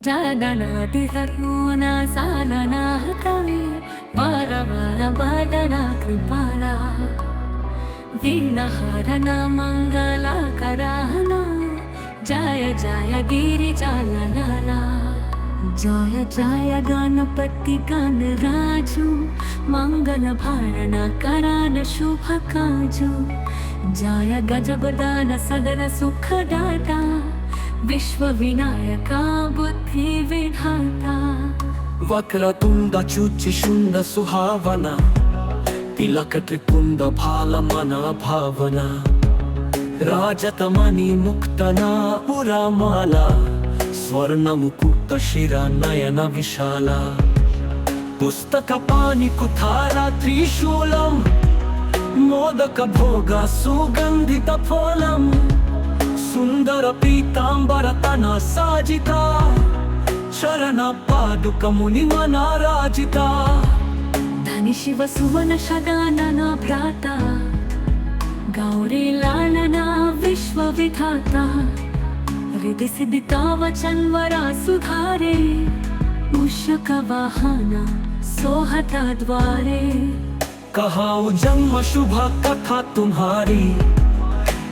जागनातिहर्मोना सालना कवि वरवरवदना कृपाला वीणहरना मङ्गलकरहना जय जय गिरिजालला जय जय गणपति गणराजु मंगल भारण करान शुभ काजु जय गजबदान सदन सुखदाता विश्व विनायका बुद्धि विधाता वक्रतुंड शुंड सुहावना तिलक त्रिपुंड भालमना भावना राजतमणि मुक्तना पुरामाला स्वर्ण मुकुट शिरा नयन विशाला पुस्तक पाणि कुठारा त्रिशूलम मोदक भोग सुगंधित फलम सुंदर पीतांबर तना साजिता चरण पादुक मुनि मनाराजिता धनि शिव सुवन शदानना भ्राता गौरी लालना विश्व विधाता हृदय सिद्धिता वचन वरा सुधारे मूषक वाहना सोहता द्वारे कहाऊ जन्म शुभ कथा तुम्हारी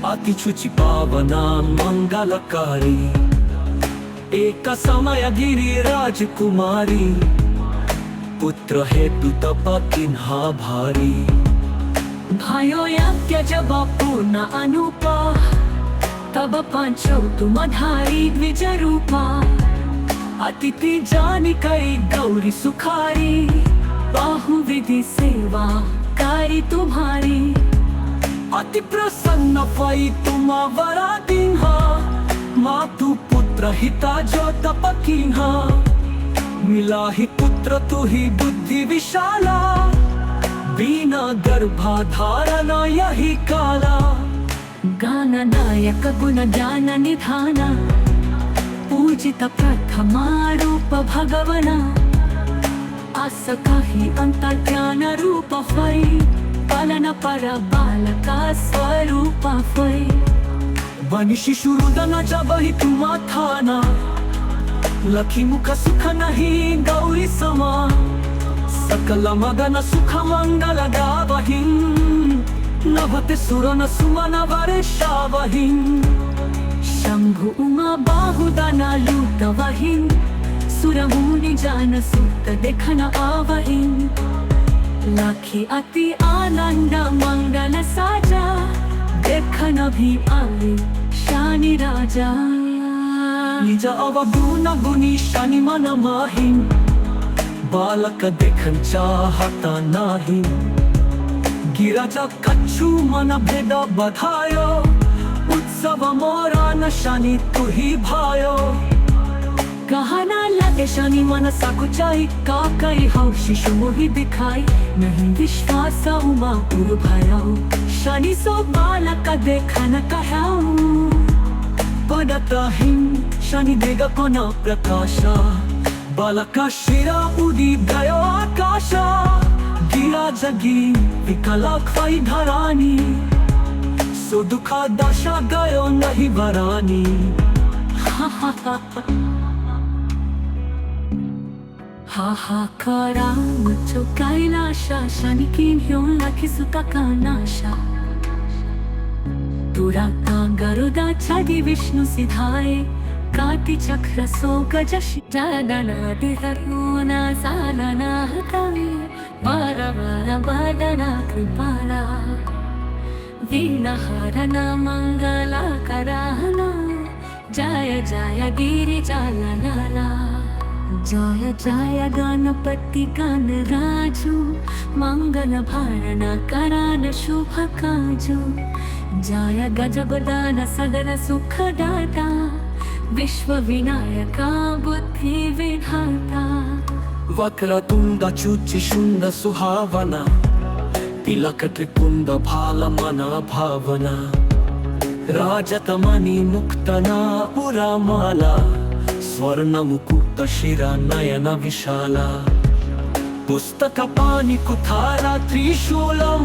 अति शुचि पावना मंगलकारी एक समय गिरी राजकुमारी पुत्र हेतु तप किन्हा भारी भयो यज्ञ जब पूर्ण अनुपा तब पांचौ तुम धारी द्विज रूपा अतिथि जानी कई गौरी सुखारी बाहु विधि सेवा कारी तुम्हारी अति प्रसन्न भई तुम वरा दीन्हा मातु पुत्र हिता जो तप कीन्हा मिला ही पुत्र तु ही बुद्धि विशाला बिना गर्भाधारण यही काला गान नायक गुण ज्ञान निधान पूजित प्रथमा रूप भगवना आस कही अंतर्ज्ञान रूप होई पालन पर बालका स्वरूप होई बनि शिशु रुदन जब ही तुम थाना लखी मुख सुख नहीं गौरी समा सकल मगन सुख मंगल गावहिं नभते सुरन सुमन वर्षावहिं शंभु उमा बाहुदना लूटवहिं सुरमुनि जान सुत देखन आवहिं लाखी अति आनंद मंगल साजा देखन भी आए शानि राजा निज अवगुण गुणी शनि मन माहिं बालक देखन चाहता नाही गिरजा कच्छु मन भेद बधायो उत्सव मोरा न शनि तु ही भायो कहना लगे शनि मन सकुचाई का कई हो शिशु मोहि दिखाई नहीं विश्वास उमा पुर भयो शनि सो बालक देखन कहाऊ पदतहिं शनि देग कोन प्रकाशा बालक शिरा उदी गयो आकाशा गिरा जगी विकला खई धरानी सो दुखा दशा गयो नहीं वरानी हाहाकारा मुझो कैलाशा शनि किन्ह्यो लखी सुता कानाशा दुराता गरुदा छादी विष्णु सिधाए काटी चक्र सो गजशी जागनातिहर्मोना सालना कवि वरवरवदना कृपाला वीणहरना मङ्गलकरहना जय जय गिरिजालला जय जय गणपति गणराजु मंगल भारण करान शुभ काजु जय गजबदान सदन सुखदाता विश्व विनायका बुद्धि विधाता वक्रतुंड शुंड सुहावना तिलक त्रिपुंड भालमना भावना राजतमणि मुक्तना पुरामाला स्वर्ण मुकुट शिरा नयन विशाला पुस्तक पाणि कुठारा त्रिशूलम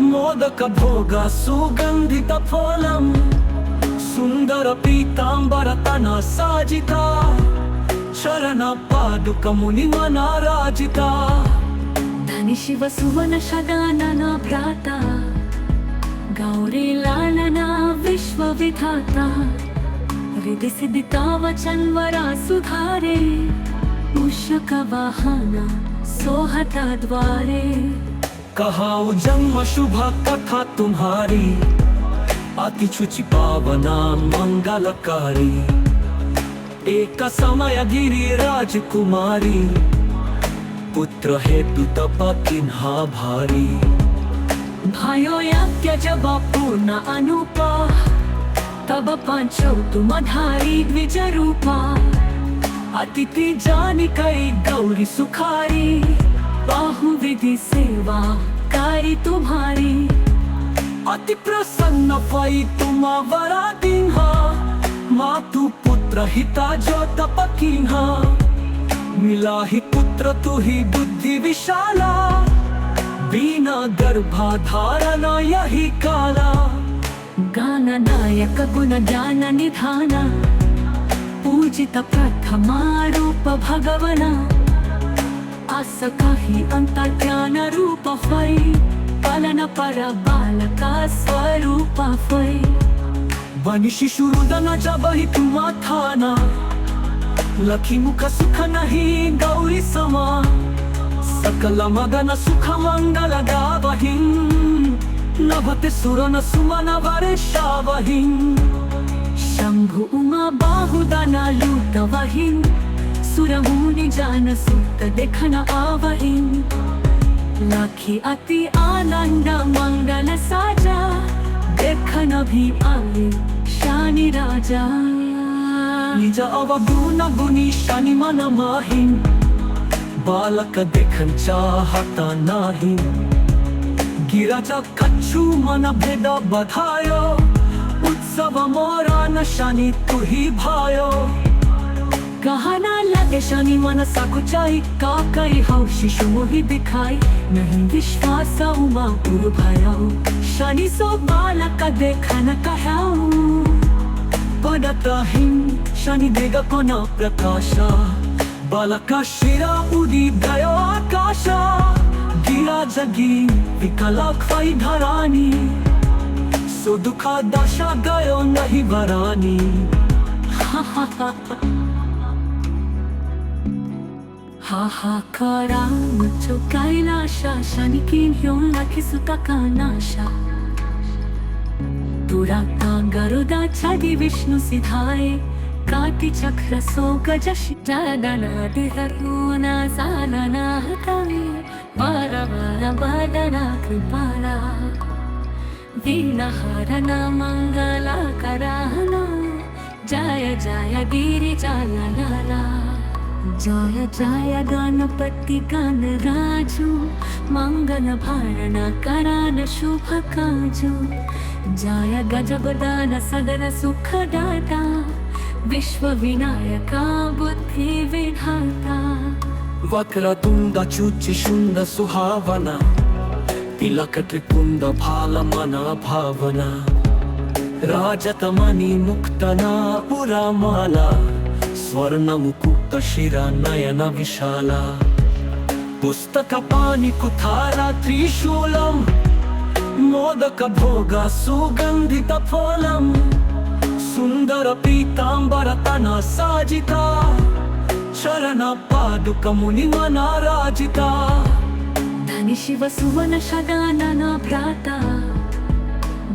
मोदक भोग सुगंधित फलम सुंदर पीतांबर तना साजिता शरण पादुक मुनि मना राजिता धनी शिव सुवन शदानना भ्राता गौरी लालना विश्व विधाता हृदय सिद्धिता वचन वरा सुधारे मूषक वाहना सोहता द्वारे कहाऊ जन्म शुभ कथा तुम्हारी अति शुचि पावना मंगलकारी एक समय गिरी राजकुमारी पुत्र हेतु तप किन्हा भारी भयो यज्ञ जब पूर्ण अनुपा तब पांचौ तुम धारी द्विज रूपा अतिथि जानी कई गौरी सुखारी बाहु विधि सेवा कारी तुम्हारी अति प्रसन्न भई तुम वरा दीन्हा मातु पुत्र हिता जो तप कीन्हा मिला ही पुत्र तु ही बुद्धि विशाला बिना गर्भाधारण यही काला गान नायक गुण ज्ञान निधान पूजित प्रथमा रूप भगवना आस काही अंतर्ज्ञान रूप फै पालन पर बालका स्वरूप फै बनी शिशु रुदन जब ही तुम थाना लखी मुख सुख नहीं गौरी समा सकल मगन सुख मंगल गावहिं नभते सुरन सुमन वर्षावहिं शंभु उमा बाहुदना लूटवहिं सुरमुनि जान सुत देखन आवहिं लाखी अति आनंद मंगल साजा देखन भी आए शानी राजा निज अवगुण गुणी शनि मन माहिं बालक देखन चाहता नाही गिरजा कच्छु मन भेद बधायो उत्सव मोरा न शनि तु ही भायो कहना लगे शनि मन सकुचाई का कई हो शिशु मोहि दिखाई नहीं विश्वास उमा पुर भयो शनि सो बालक देखन कहाऊ पडतहिं शनि देग कोन प्रकाशा बालका शिरा उदी गयो आकाशा गिरा जगी विकला खै धरानी सो दुखा दशा गयो नहीं बरानी हाहाकारा मुझो कैलाशा शनि किन्ह्यो लखी सुता का नाशा दुराता गरुदा छादी विष्णु सिधाए काटी चक्र सो गजश जादना दिहरुना सालना हतावे वारवार वादना कृपाला दीनहारना मंगला कराहना जय जय गिरिजाला जय जय गणपति गणराजु मंगल भारण करान शुभ काजु जय गजबदान सदन सुखदाता विश्व विनायका बुद्धि विधाता वक्रतुंड चुचि शुंड सुहावना तिलक त्रिपुंड भाल मना भावना राजतमणि मुक्तना पुरा माला स्वर्ण मुकुट शिरा नयन विशाला पुस्तक पाणि कुठारा त्रिशूलम मोदक भोग सुगंधित फलम सुंदर पीतांबर तना साजिता चरण पादुक मुनि मना राजिता धनी शिव सुवन शदानना भ्राता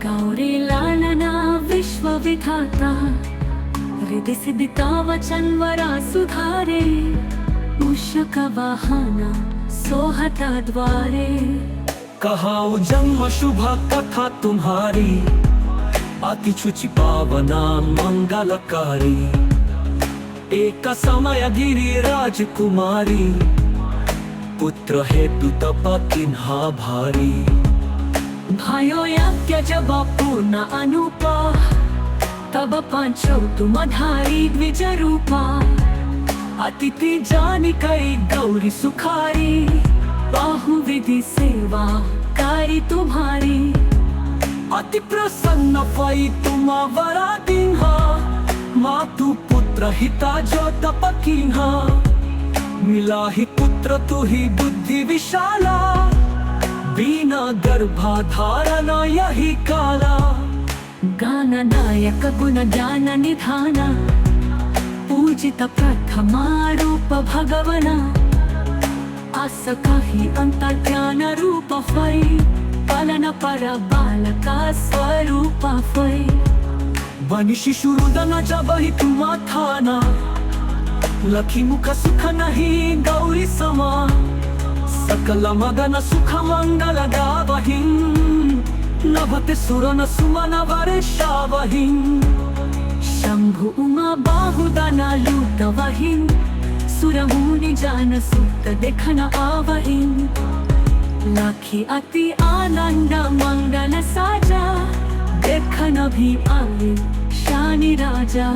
गौरी लालना विश्व विधाता हृदय सिद्धिता वचन वरा सुधारे मूषक वाहना सोहता द्वारे कहाऊ जन्म शुभ कथा तुम्हारी अति शुचि पावना मंगलकारी एक समय गिरी राजकुमारी पुत्र हेतु तप किन्हा भारी भयो यज्ञ जब पूर्ण अनुपा तब पांचौ तुम धारी द्विज रूपा अतिथि जानी कई गौरी सुखारी बाहु विधि सेवा कारी तुम्हारी अति प्रसन्न भई तुम वरा दीन्हा मातु पुत्र हिता जो तप कीन्हा मिला ही पुत्र तू ही बुद्धि विशाला, बिना गर्भाधारणा यही काला। गान नायक गुण ज्ञान निधान, पूजित प्रथमा रूप भगवना। आस काही अंतर्ज्ञान रूप होय, पालन पर बालका स्वरूप होय। बनी शिशु रुदनाच्या बही तुम्हा थाना, लखी मुख सुख नाही गौरी समा। सकल मगन सुख मंगल गावहिं, नभते सुरन सुमन वर्षावहिं। शंभु उमा बाहुदाना लूटवहिं, सुरमुनि जान सुत देखन आवहिं। लाखी अति आनंद मंगल साजा, देखन भी आवे शानी राजा।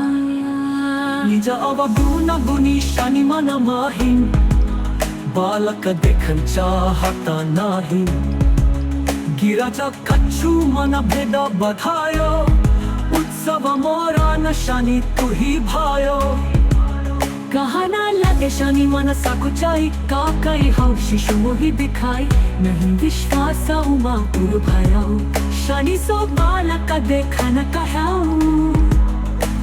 निज अवगुण गुणी शनि मन माहिं, बालक देखन चाहता नाही। गिरजा कच्छु मन भेद बधायो, उत्सव मोरा न शनि तू ही भायो। कहना लगे शनि मन सकुचाई, काकई हौ शिशु मोहि दिखाई। नहीं विश्वास उमा पुर भयाऊ, शनि सो बालक देखन कहाऊ।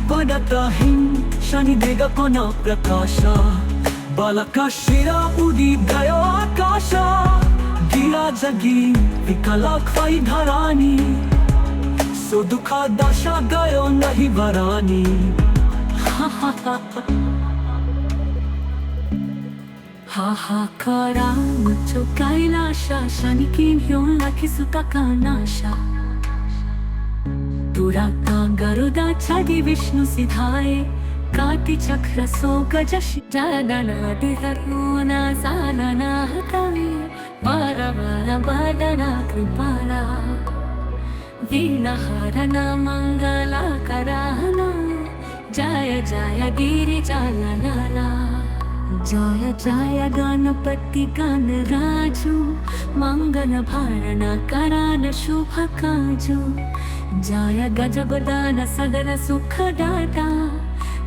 पडताहिं शनि देग कोना प्रकाशा, बालका शिरा उडी गयो आकाशा। गिरा जगी विकला ख्वाई धरानी, सो दुखा दशा गयो नहीं वरानी। हाहाकारा मुचो कैलाशा, शनि घेऊन लाखी सुता कानाशा। दुराता गरुदा छादी विष्णु सिधाए, काटी चक्र सो गजश। जादना दिहरुना सानना हतवे, बारवारा बादना कृपाला। वीणहरणा मंगला कराहना, जय जय गिरिजानना। जय जय गणपति गणराजु, मंगल भारण करान शुभ काजु। जय गजगदान सदन सुखदाता,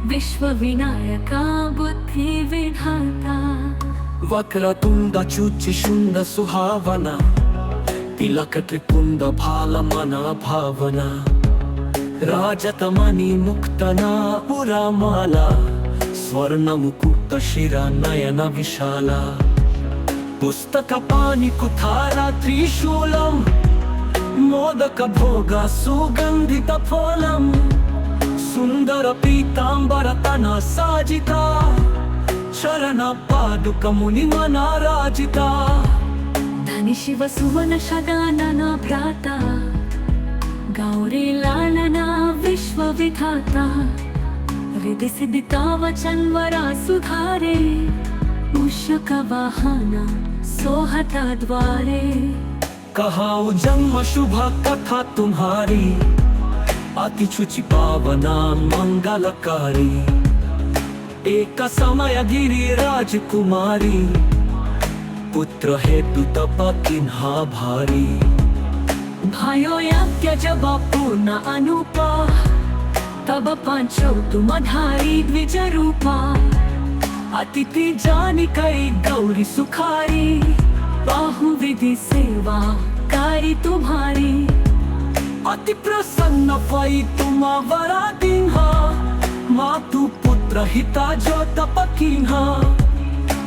विश्व विनायका बुद्धि विधाता। वक्रतुंड चुचि शुंड सुहावना, तिलक त्रिपुंड भाल मना भावना। राजतमणि मुक्तना पुरा माला, स्वर्ण मुकुट शिरा नयन विशाला। पुस्तक पाणि कुठारा त्रिशूलम, मोदक भोग सुगंधित फलम। सुंदर पीतांबर तना साजिता, चरण पादुक मुनि मना राजिता। धनि शिव सुवन शदानना भ्राता, गौरी लालना विश्व विधाता। हृदय सिद्धिता वचन वरा सुधारे, मूषक वाहना सोहता द्वारे। कहाऊ जन्म शुभ कथा तुम्हारी, अति शुचि पावना मंगलकारी। एक समय गिरी राजकुमारी, पुत्र हेतु तप किन्हा भारी। भयो यज्ञ जब पूर्ण अनुपा, तब पांचो तुम धारी द्विज रूपा। अतिथि जानी कई गौरी सुखारी, बाहु विधि सेवा कारी तुम्हारी। अति प्रसन्न भई तुम वरा दीन्हा, मातु पुत्र हिता जो तप कीन्हा।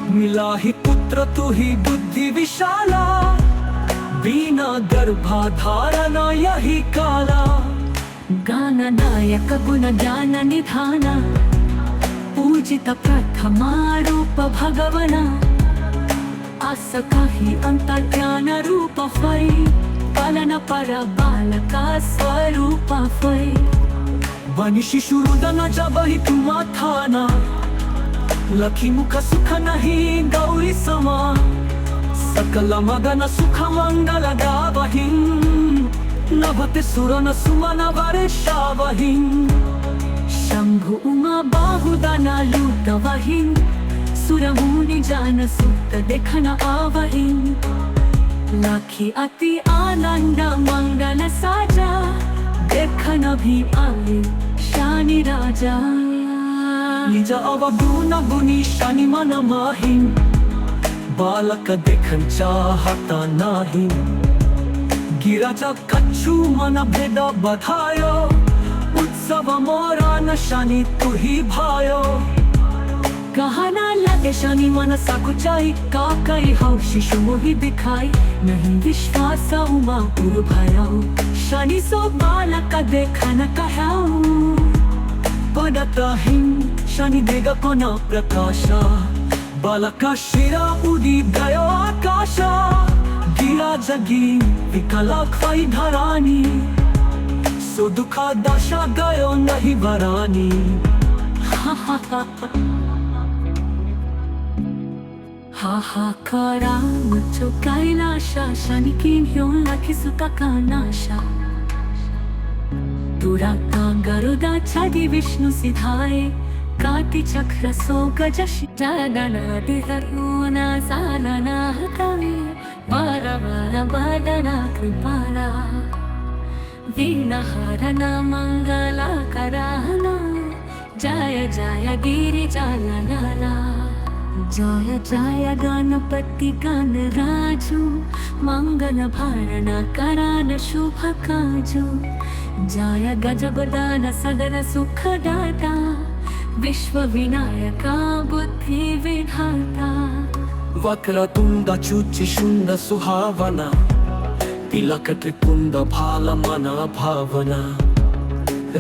मिला ही पुत्र तू ही बुद्धि विशाला, बिना गर्भाधारणा यही काला। गान नायक गुण ज्ञान निधान, पूजित प्रथमा रूप भगवना। आस काही अंतर्ज्ञान रूप होय, पालन पर बालका स्वरूप होय। बनी शिशु रुदनाच्या बही तुम्हा थाना, लखी मुख सुख नाही गौरी समा। सकल मगन सुख मंगल गावहिं, नभते सुरन सुमन वर्षावहिं। शंभु उमा बाहुदाना लूटवहिं, सुरमुनि जान सुत देखन आवहिं। लाखी अति आनंद मंगल साजा, देखन भी आवे शानी राजा। निज अवगुणी शनि मन माही बालक देखन चाहता नाही गिराजा कच्छु मन भेद बधायो उत्सव मोरा न शनि तुही भायो कहना लगे शनि मन सकुचाई काकई हौ शिशु मोहि दिखाई नहीं विश्वास उमा पुर भयो शनि सो बालक देखन कह्याऊ पडतहिं शनि देग कोना प्रकाश बालक शिरा उडी गयो आकाश गिरा जगी विकला ख्वाई धरानी सो दुखा दशा गयो नहीं बरानी हाहाकारा मुझो कैलाशा शनि किन ह्योन लखी सुता कानाशा दुराता गरुदा छादी विष्णु सिधाए काटी चक्र सो गजश जागना दिहरुना सालना हतवे बारा बारा बादना कृपाला वीणा हरना मंगला कराना जय जय गिरि जालनाला जय जय गणपति गणराजु मंगल भारण करान शुभ काजु जय गजबदान सदन सुखदाता विश्व विनायका बुद्धि विधाता वक्रतुंड चुचि शुंड सुहावना तिलक त्रिपुंड भाल मन भावना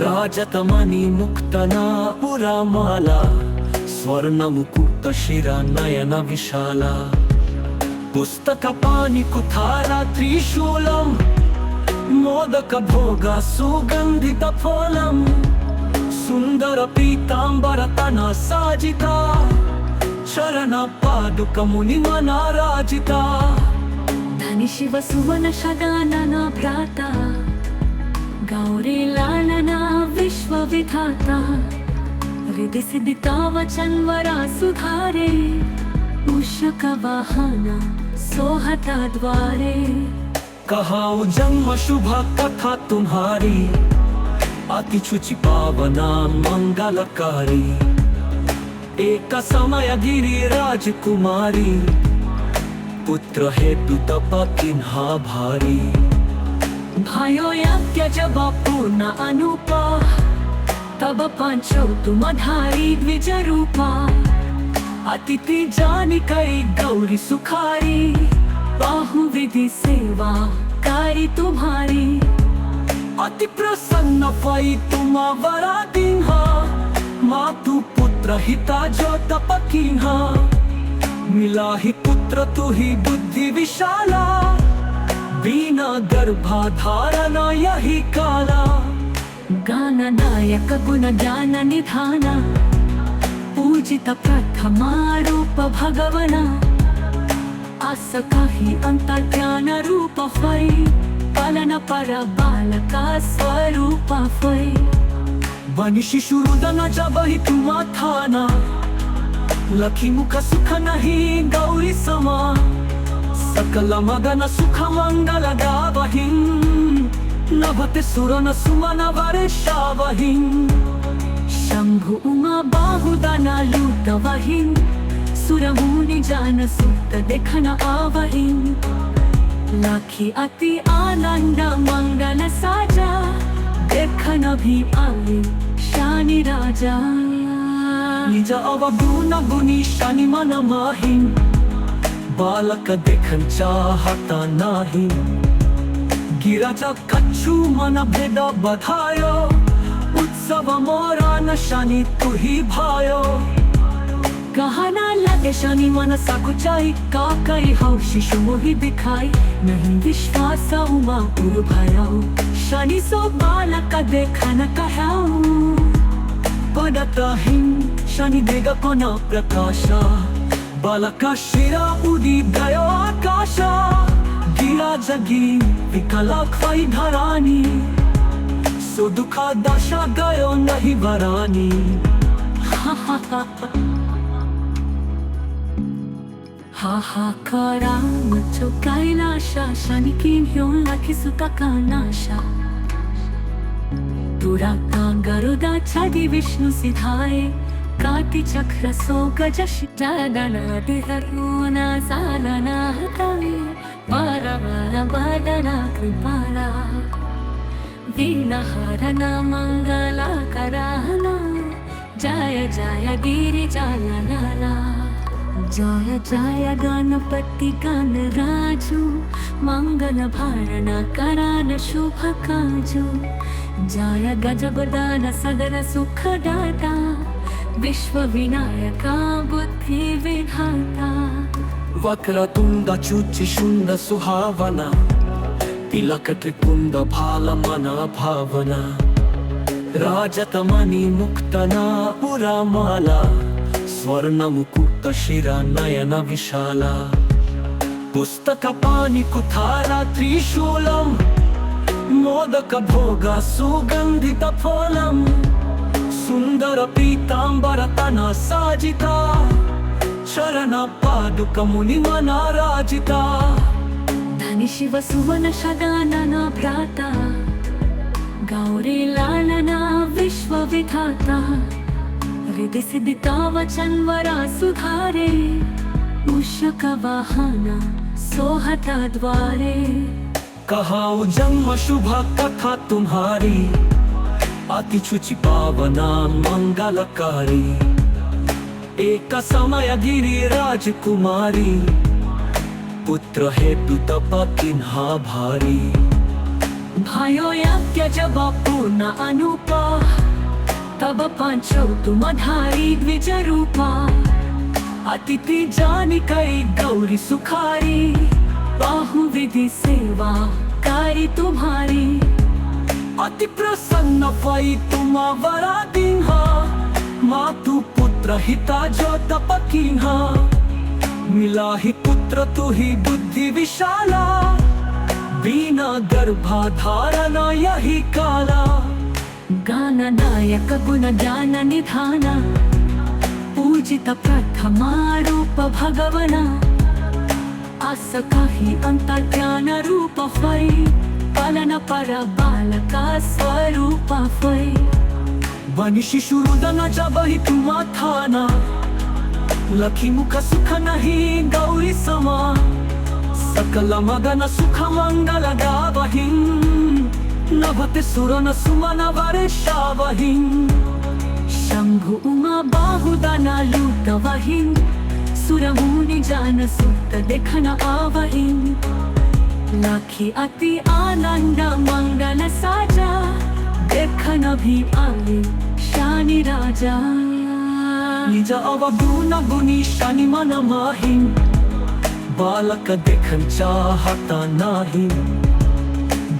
राजतमणि मुक्तना पुरामाला स्वर्ण मुकुट शिरा नयन विशाला पुस्तक पाणि कुठारा त्रिशूलम मोदक भोग सुगंधित फलम सुंदर पीतांबर तना साजिता चरण पादुक मुनि मनाराजिता धनि शिव सुवन शगानना भ्राता गौरी लालना विश्व विधाता हृदय सिद्धिता वचन वरा सुधारे मूषक वाहना सोहता द्वारे कहाऊ जन्म शुभ कथा तुम्हारी अति शुचि पावना मंगलकारी एक समय गिरी राजकुमारी पुत्र हेतु तप किन्हा भारी भयो यज्ञ जब पूर्ण अनुपा तब पांचो तुम धारी द्विज रूपा अतिथि जानी कई गौरी सुखारी बाहु विधि सेवा कारी तुम्हारी अति प्रसन्न पई तुम वरा दिन्हा मातु पुत्र हिता जो तप किन्हा मिला ही पुत्र तु ही बुद्धि विशाला बिना गर्भाधारण यही काला गान नायक गुण ज्ञान निधाना पूजित प्रथमा रूप भगवना आस काही अंतर ज्ञान रूप फै पालन पर बालका स्वरूप फै बनि शिशु रुदन जब ही तुम थाना लखी मुख सुख नहीं गौरी समा सकल मगन सुख मंगल गावहिं नभते सुरन सुमन वर्षावहिं शंभु उमा बाहुदना लूटवहिं सुरमुनि जान सुत देखन आवहिं लाखी अति आनंद मंगल साजा देखन भी आए शनि राजा निज अवगुणी शनि मन माही बालक देखन चाहता नाही गिराजा कच्छु मन भेद बधायो उत्सव मोरा न शनि तुही भायो कहना लगे शनि मन सकुचाई काकई हौ शिशु मोहि दिखाई नहीं विश्वास उमा पुर भयो शनि सो बालक देखन कह्याऊ पडतहिं शनि देग कोना प्रकाश बालक शिरा उडी गयो आकाश गिरा जगी विकला ख्वाई धरानी सो दुखा दशा गयो नहीं बरानी हाहाकारा मुझो कैलाशा शनि किन ह्योन लखी सुता कानाशा दुराता गरुदा छादी विष्णु सिधाए काटिचक्र सोगजशिटादनादिहरुना सालना हतवे वारवारवदना कृपाला वीणहरणा मङ्गलाकराना जय जय गिरिजालनाला जय जय गणपति गणराजु मंगल भारण करान शुभ काजु जय गजगदान सदर सुखदाता विश्व विनायका बुद्धि विधाता वक्रतुंड शुचिशुंड सुहावना तिलक त्रिपुंड भालमना भावना राजतमणि मुक्तना पुरामाला स्वर्ण मुकुट शिरा नयन विशाला पुस्तक पाणि कुठारा त्रिशूलम मोदक भोग सुगंधित फलम सुंदर पीतांबर तना साजिता चरण पादुक मुनि मनाराजिता धनि शिव सुवन शगानना भ्राता गौरी लालना विश्व विधाता हृदय सिद्धिता वचन वरा सुधारे मूषक वाहन सोहता द्वारे कहाऊ जन्म शुभ कथा तुम्हारी अति शुचि पावना मंगलकारी एक समय गिरी राजकुमारी पुत्र हेतु तप किन्हा भारी भयो यज्ञ जब पूर्ण अनुपा तब पांचो तुम धारी द्विज रूपा अतिथि जानी कई गौरी सुखारी बाहु विधि सेवा कारी तुम्हारी अति प्रसन्न भई तुम वरा दीन्हा मातु पुत्र हिता जो तप कीन्हा मिला ही पुत्र तु ही बुद्धि विशाला बिना गर्भाधारण यही काला गान नायक गुण ज्ञान निधान पूजित प्रथमा रूप भगवना आस काही अंतर्ज्ञान रूप फै पालन पर बालका स्वरूप फै बनि शिशुरुदन जब ही तुम थाना लखी मुख सुख नहीं गौरी समा सकल मगन सुख मंगल गावहिं नभते सुरन सुमन वर्षावहिं शंभु उमा बाहुदना लूटवहिं सुरमुनि जान सुत देखन आवहिं लाखी अति आनंद मंगल साजा देखन भी आए शानि राजा निज अवगुण गुणी शनि मन माहिं बालक देखन चाहता नाही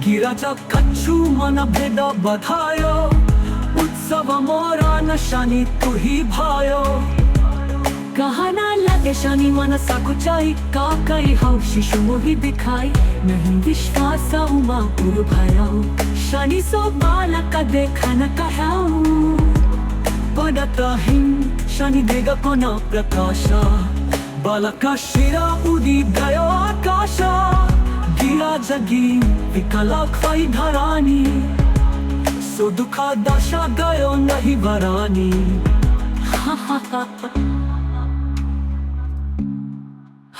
गिरजा कच्छु मन भेद बधायो उत्सव मोरा न शनि तु ही भायो कहना लगे शनि मन सकुचाई का कई हो शिशु मोहि दिखाई नहीं विश्वास उमा पुर भयो शनि सो बालक देखन कहाऊ पदतहिं शनि देग कोन प्रकाशा बालका शिरा उदी गयो आकाश गिरा जगी विकला खै धरानी सो दुखा दशा गयो नहीं वरानी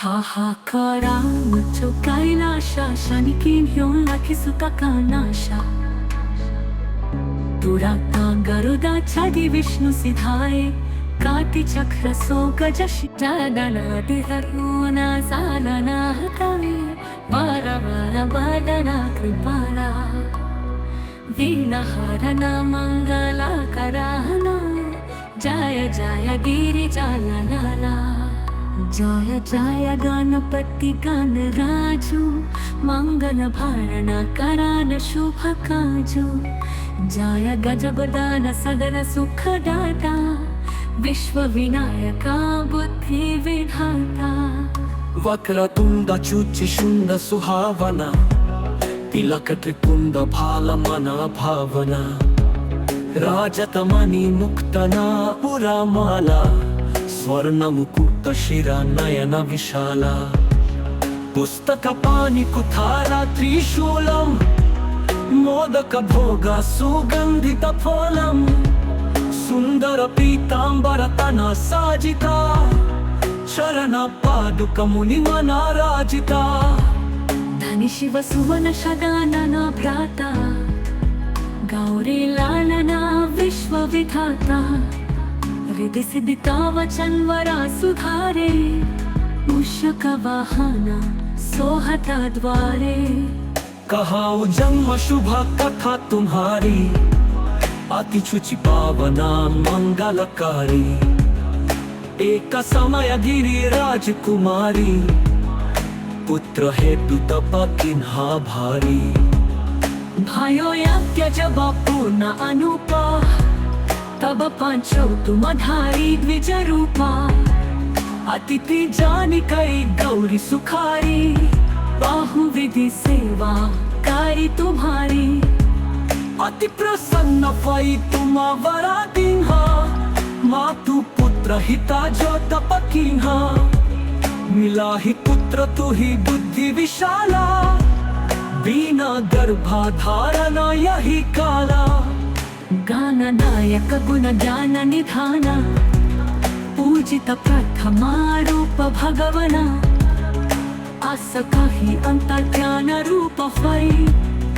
हाहाकारा मुझो कैलाशा शनि किन्ह्यो लाखी सुता का नाशा दुराता गरुदा छादी विष्णु सिधाए काटिचक्र सोगजशिटादनादिहरुना सालना हतवे वारवारवदना कृपाला वीणहरणा मङ्गलाकराना जय जय गिरिजालनाला जय जय गणपति गणराजु मंगल भारण करान शुभ काजु जय गजगदान सदर सुखदाता विश्व विनायका बुद्धि विधाता वक्रतुंड शुचिशुंड सुहावना तिलक त्रिपुंड भालमना भावना राजतमणि मुक्तना पुरामाला स्वर्ण मुकुट शिरा नयन विशाला पुस्तक पाणि कुठारा त्रिशूलम मोदक भोग सुगंधित फलम सुंदर पीतांबर तना साजिता चरण पादुक मुनि मना राजिता धनी शिव सुवन शगानना भ्राता गौरी लालना विश्व विधाता हृदय सिद्धिता वचन वरा सुधारे मूषक वाहना सोहता द्वारे कहाऊ जन्म शुभ कथा तुम्हारी अति शुचि पावना मंगलकारी एक समय गिरी राजकुमारी पुत्र हेतु तप किन्हा भारी भयो यज्ञ पूर्ण अनुपा तब पांचो तुम धारी द्विज रूपा अतिथि जानी कई गौरी सुखारी बाहु विधि सेवा कारी तुम्हारी अति प्रसन्न भई तुम वरा दीन्हा मातु पुत्र हिता जो तप कीन्हा मिला ही पुत्र तु ही बुद्धि विशाला बिना गर्भाधारण यही काला गान नायक गुण ज्ञान निधान पूजित प्रथमा रूप भगवना आस कही अंतर्ज्ञान रूप फै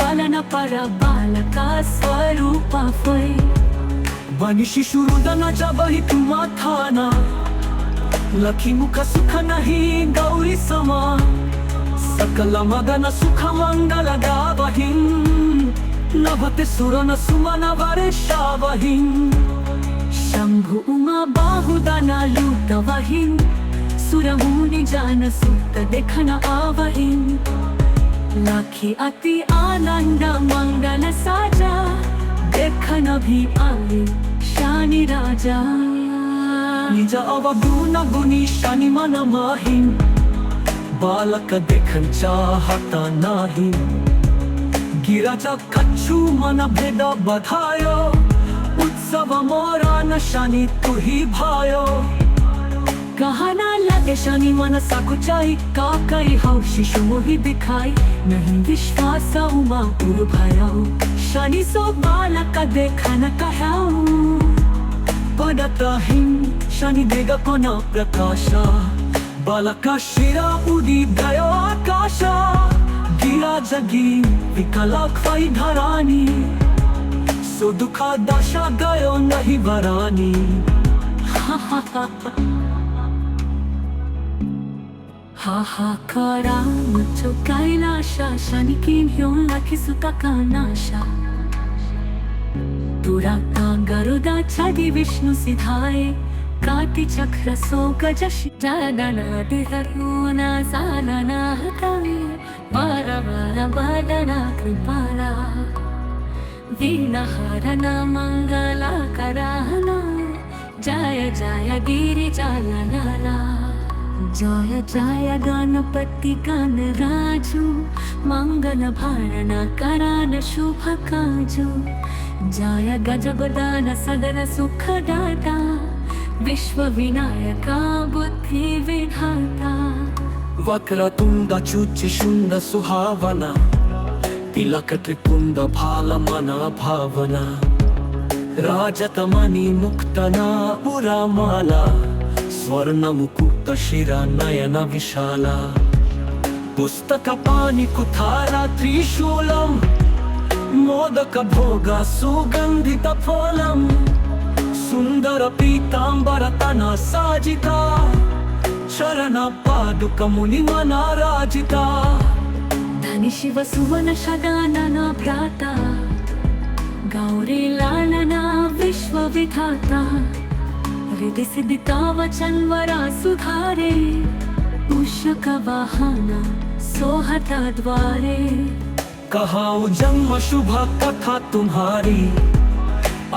पालन पर बालका स्वरूप फै बनी शिशु रुदन जब ही तुम थाना लखी मुख सुख नहीं गौरी समा सकल मगन सुख मंगल गावहिं नभते सुरन सुमन वर्षावहिं शंभु उमा बाहुदना लूटवहिं सुरमुनि जान सुत देखन आवहिं लाखी अति आनंद मंगल साजा देखन भी आए शानी राजा निज अवगुण गुणी शनि मन माहिं बालक देखन चाहता नाही गिरजा कच्छु मन भेद बधायो उत्सव मोरा न शनि तु ही भायो कहना लगे शनि मन सकुचाई का कई हो शिशु मोहि दिखाई नहीं विश्वास उमा पुर भयो शनि सो बालक देखन कहाऊ पडतहिं शनि देग कोन प्रकाशा बालक शिरा उदी गयो आकाशा गिरा जगी विकला खै धरानी सो दुखा दशा गयो नहीं वरानी हाहाकारा मुझो कैलाशा शनि किन्ह्यों लखी सुता का नाशा दुराता गरुदा छादी विष्णु सिधाए काटी चक्र सो गजश जादना दिहरुना सालना हतावे बार बार बादना कृपाला वीणा हरना मंगला कराहना जय जय गिरि जालनाला जय जय गणपति गण राजू मंगल भारण करान शुभ काजू जय गजगदान सदन सुख दाता विश्व विनायका बुद्धि विधाता वक्रतुंड चुचि शुंड सुहावना तिलक त्रिपुंड भाल मना भावना राजतमणि मुक्तना पुरामाला स्वर्ण मुकुट शिरा नयन विशाला पुस्तक पाणि कुठारा त्रिशूलम मोदक भोग सुगंधित फलम सुंदर पीतांबर तना साजिता चरण पादुक मुनि मना राजिता धनी शिव सुवन शगानना भ्राता गौरी लालना विश्व विधाता हृदय सिद्धिता वचन वरा सुधारे मूषक वाहना सोहता द्वारे कहाऊ जन्म शुभ कथा तुम्हारी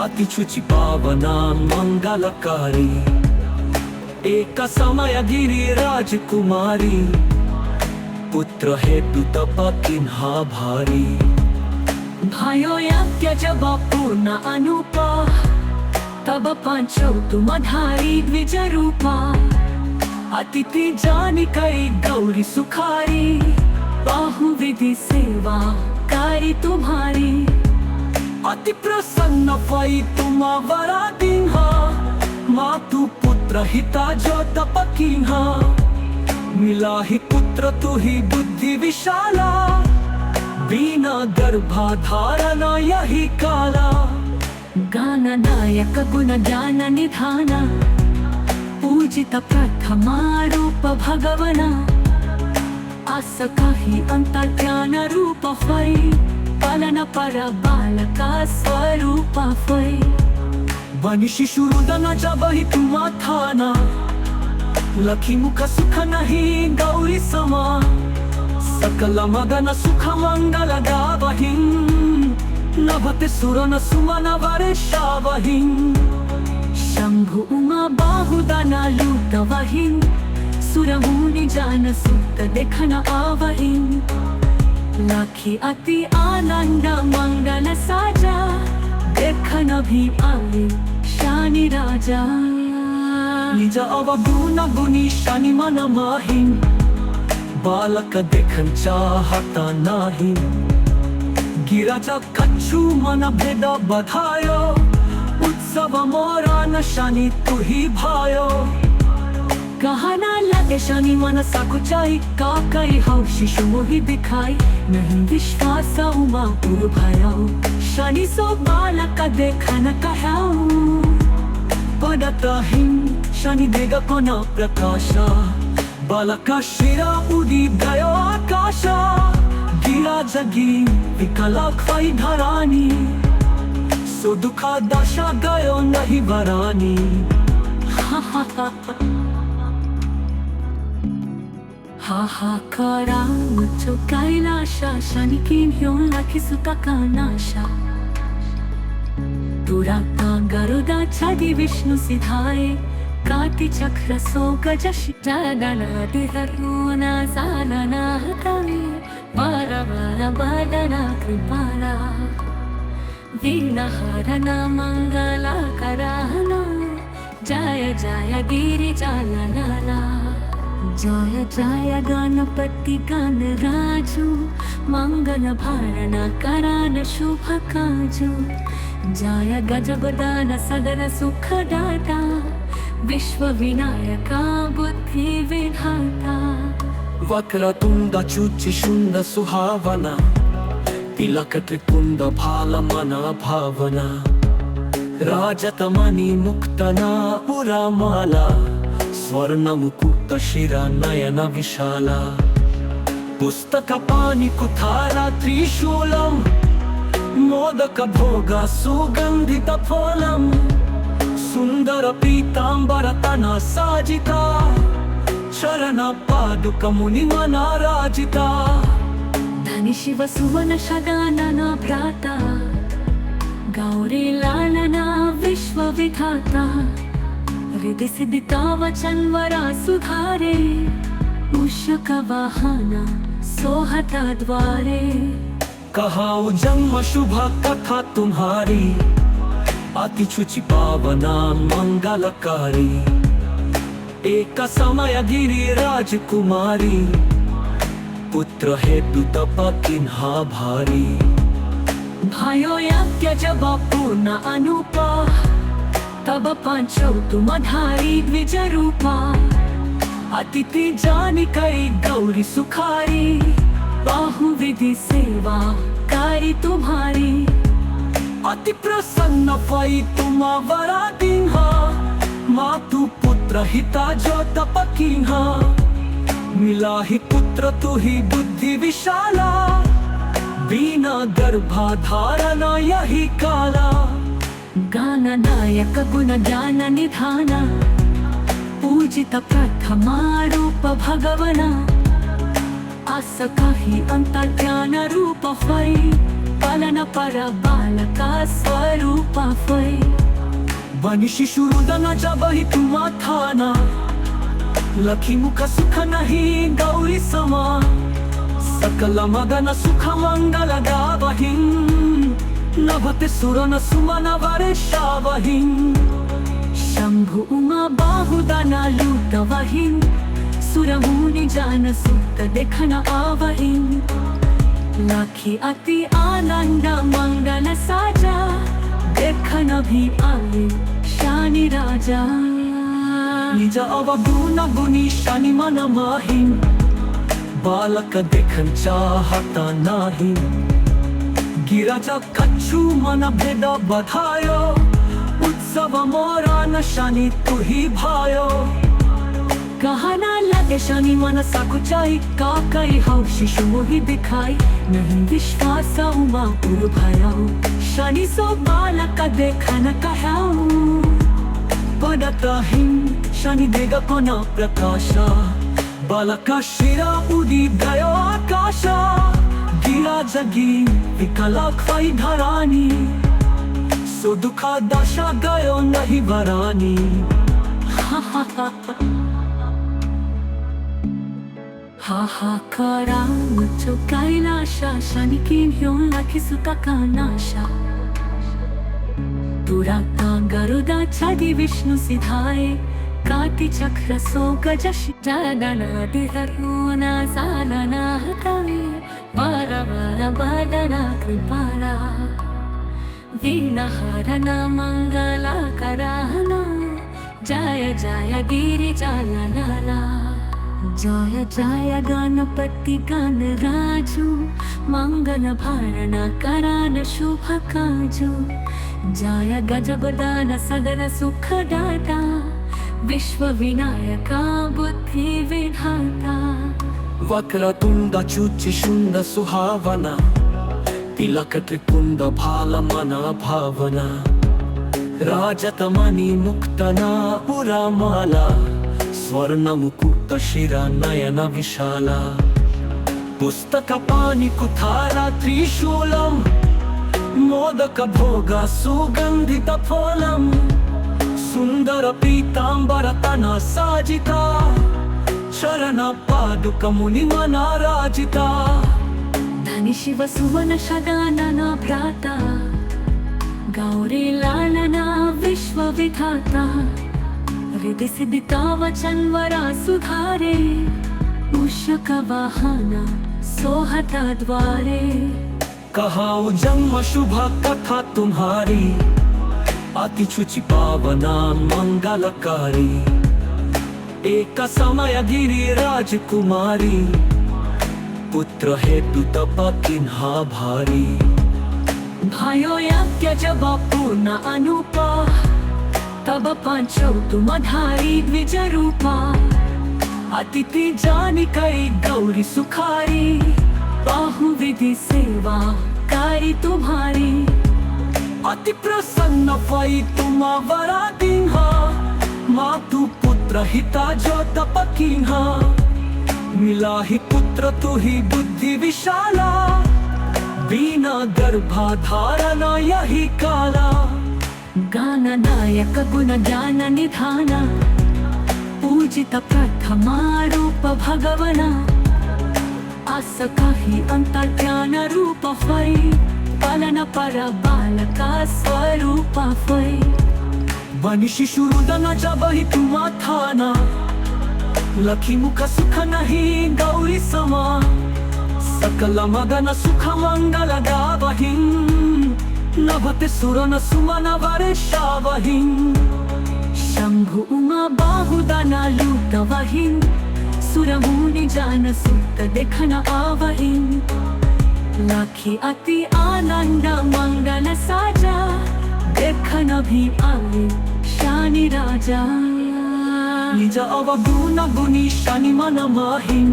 अति शुचि पावना मंगलकारी एक समय गिरी राजकुमारी पुत्र हेतु तप किन्हा भारी भयो यज्ञ जब पूर्ण अनुपा तब पांचो तुम धारी द्विज रूपा अतिथि जानी कई गौरी सुखारी बाहु विधि सेवा कारी तुम्हारी अति प्रसन्न वै तुम्हावरा दिन्हा मातु पुत्र हिता जो तपकिन्हा मिला ही पुत्र तू ही बुद्धि विशाला बिना गर्भाधारण यही काला गान नायक गुण ज्ञान निधान पूजित प्रथमा रूप भगवना आस काही अंतर्ज्ञान रूप होय पालन पर बालका स्वरूप होय बनी शिशु रुदन जबहि तुम्हा थाना लखी मुख सुख नहीं गौरी समा सकल मगन सुख मंगल गावहिं नभते सुरन सुमन वर्षावहिं शंभु उमा बाहुदना लूटवहिं सुरमुनि जान सुत देखन आवहिं लाखी अति आनंद मंगल साजा देखन भी आए शानी राजा निज अवगुण गुणी शनि मन माहिं बालक देखन चाहता नाही गिरजा कच्छु मन भेद बधायो उत्सव मोरा न शनि तू ही भायो कहना लगे शनि मन सकुचाई का कई हो शिशु मोहि दिखाई नहीं विश्वास उमा पुर भयो शनि सो बालक देखन कहाऊ पडतहिं शनि देग कोन प्रकाश बालक शिरा उडी गयो आकाश गिरा जगी विकला ख्वाई धरानी सो दुखा दशा गयो नहीं बरानी हाहाकारा मुझो कैलाशा शनि किन्ह्यो लाखी सुता का नाशा दुराता गरुदा छादी विष्णु सिधाए काटी चक्र सो गजशि जागना दिहरुना सालना हतवे बारा बारा बादना कृपाला विघ्नहरना मंगला कराना जय जय गिरिजानना जय जय गणपति गणराजु मंगल भारण करान शुभ काजु जय गजबदान सदन सुख दाता विश्व विनायका बुद्धि विधाता वक्रतुंड चुचि शुंड सुहावना तिलक त्रिपुंड भाल मना भावना राजतमणि मुक्तना पुरा माला स्वर्ण मुकुट शिरा नयन विशाला पुस्तक पाणि कुठारा त्रिशूलम मोदक भोग सुगंधित फलम सुंदर पीतांबर तना साजिता चरण पादुक मुनि मनाराजिता धनि शिव सुवन शगानना भ्राता गौरी लालना विश्व विधाता हृदय सिद्धिता वचन वरा सुधारे मूषक वाहना सोहता द्वारे कहाऊ जन्म शुभ कथा तुम्हारी अति शुचि पावना मंगलकारी एक समय गिरी राजकुमारी पुत्र हेतु तप किन्हा भारी भयो यज्ञ जब पूर्ण अनुपा तब पांचौ तुम धारी द्विज रूपा अतिथि जानी कई गौरी सुखारी बाहु विधि सेवा कारी तुम्हारी अति प्रसन्न वै तुम्हावरा दिन्हा मातु पुत्र हिता जो तपकिन्हा मिला ही पुत्र तू ही बुद्धि विशाला बिना गर्भाधारण यही काला गान नायक गुण ज्ञान निधान पूजित प्रथमा रूप भगवना आस काही अंतर्ज्ञान रूप होय पालन पर बालका स्वरूप होय बनी शिशु रुदन जबहि तुम्हा थाना लखी मुख सुख नहीं गौरी समा सकल मगन सुख मंगल गावहिं नभते सुरन सुमन वर्षावहिं शंभु उमा बाहुदना लूटवहिं सुरमुनि जान सुत देखन आवहिं लाखी अति आनंद मंगल साजा देखन भी आले शानी राजा निज अवगुण गुणी शनि मन माही बालक देखन चाहता नाही गिरजा कच्छु मन भेद बधायो उत्सव मोरा न शनि तू ही भायो कहना लगे शनि मन सकुचाई का कई हो शिशु मोहि दिखाई नहीं विश्वास उमा पुर भयाओ शनि सो बालक देखन कहाओ पडतहिं शनि देग कोना प्रकाशा बालका शिरा उदी गयो आकाशा गिरा जगी विकला ख्वाई धरानी सो दुखा दशा गयो नहीं वरानी हाहाकारा मुझो कैलाशा शनि की ह्यों लाखी सुता का नाशा दुराता गरुदा छादी विष्णु सिधाए काटी चक्र सो गजश जादना दिहरुना सालना हतावे बारा बारा बादना कृपाला वीणा हरना मंगला कराहना जय जय गिरि जालनाला जय जय गणपति गणराजु मंगल भारणा करान शुभ काजु जय गजबदान सदन सुखदाता विश्व विनायका बुद्धि विधाता वक्रतुंड चुचि शुंड सुहावना तिलक त्रिपुंड भाल मना भावना राजतमणि मुक्तना पुरामाला स्वर्ण मुकुट शिरा नयन विशाला पुस्तक पाणि कुठारा त्रिशूलम मोदक भोग सुगंधित फलम सुंदर पीतांबर तना साजिता चरण पादुक मुनि मनाराजिता धनि शिव सुवन शगानना भ्राता गौरी लालना विश्व विधाता हृदय सिद्धिता वचन वरा सुधारे मूषक वाहना सोहता द्वारे कहाओ जन्म शुभ कथा तुम्हारी अति शुचि पावना मंगलकारी एक समय गिरी राजकुमारी पुत्र हेतु तप किन्हा भारी भयो यज्ञ जब पूर्ण अनुपा तब पांचौ तुमधारी द्विज रूपा अतिथि जानी कई गौरी सुखारी बाहुविधि सेवा कारी तुम्हारी अति प्रसन्न भई तुम वरा दीन्हा मातु पुत्र हिता जो तप कीन्हा मिला ही पुत्र तू ही बुद्धि विशाला बिना गर्भाधारणा यही काला गान नायक गुण ज्ञान निधाना पूजित प्रथमा रूप भगवना आस काही अंतर ज्ञान रूप फै पालन पर बालका स्वरूप फै बनि शिशु रुदन जब ही तुम थाना लखी मुख सुख नहीं गौरी समा सकल मगन सुख मंगल गावहिं नभते सुरन सुमन वर्षावहिं शंभु उमा बाहुदना लूटवहिं सुरमुनि जान सुत देखन आवहिं लाखी अति आनंद मंगल साजा देखन भी आले शानी राजा निज अवगुण गुणी शनि मन माही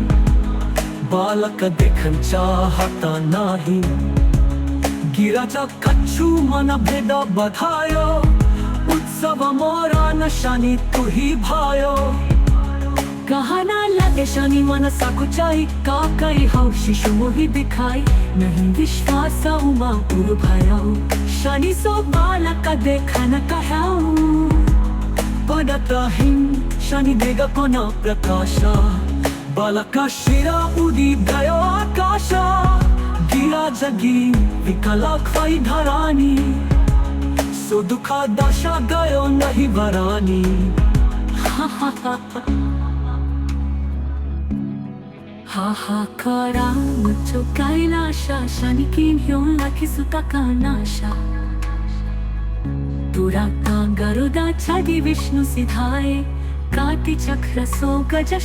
बालक देखन चाहता नाही गिरजा कच्छु मन भेद बधायो उत्सव मोरा न शनि तू ही भायो कहना लगे शनि मन सकुचाई का कई हो शिशु मोहि दिखाई नहीं विश्वास उमा पुर भयाओ शनि सो बालक देखन कहाओ पडतहिं शनि देग कोना प्रकाशा बालका शिरा उदी गयो आकाशा गिरा जगी विकला ख्वाई धरानी सो दुखा दशा गयो नहीं वरानी हाहाकारांचो कैलाशा शानिकीन घेऊन लाखिसुता कानाशा दुराता गरुडा छाडी विष्णू सिधाए काटी चक्र सो गजशी